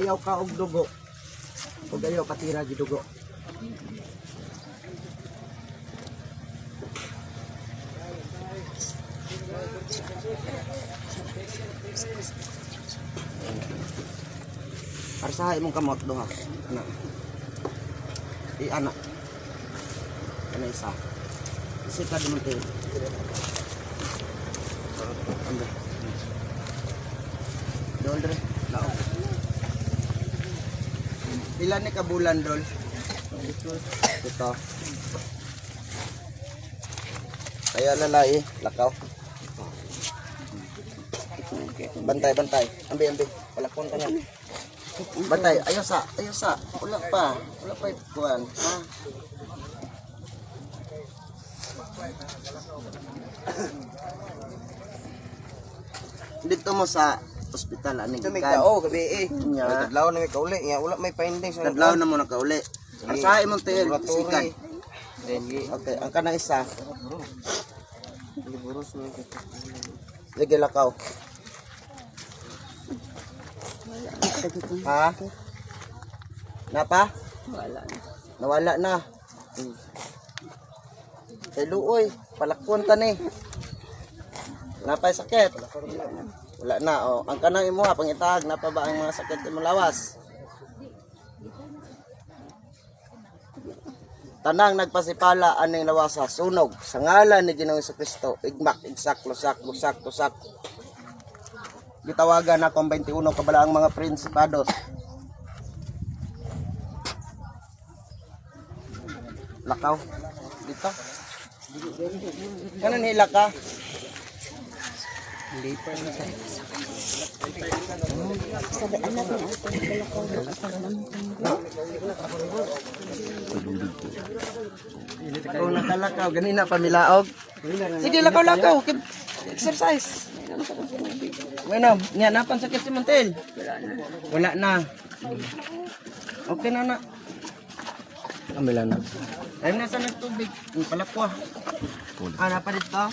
ayaw ka og dugo. Ug ayaw patira gi dugo. Arsahay mong kamot duha. Ana. Anak. Ana isa. Isita din mo tayo. Anda. Dol dre. Lao. Pila ni kabulan dol? Ito. Kaya lalai, lakaw. Bantay. Ambi. Palakon ka na. Bantay, ayos sa. Wala pa kuan, ha? Dito mo sa ospital ani Kami gikan. kao gabi eh. Nya. Kadlaw na may kauli, nya wala may findings. Kadlaw na mo nakauli. Asahay mo tayo sikan. Dengue. Okay, ang kanang isa. Liburos na. Sige lakaw. Ha? Napa? Nawala na. Kay luoy, palakon ka ni. Napay sakit. Wala na oh. Ang kanang imo ha pangitag napa ba ang mga sakit imo lawas? Tanang nagpasipala aning lawasa sunog sa ngalan ni Ginoong Kristo. Igmak igsak lusak. Gitawagan na akong 21 kabalaang mga prinsipados. Lakaw. Dito. Kanan hila ka? Hindi pa na sa. Sabi anak ni ako Ikaw nakalakaw, ganina pamilaog. Sige, lakaw. Exercise. Bueno, nga napan sakit si Montel. Wala na. Okay na. Amila na. Ayun na sa nagtubig. Palakwa. Ah, napa dito?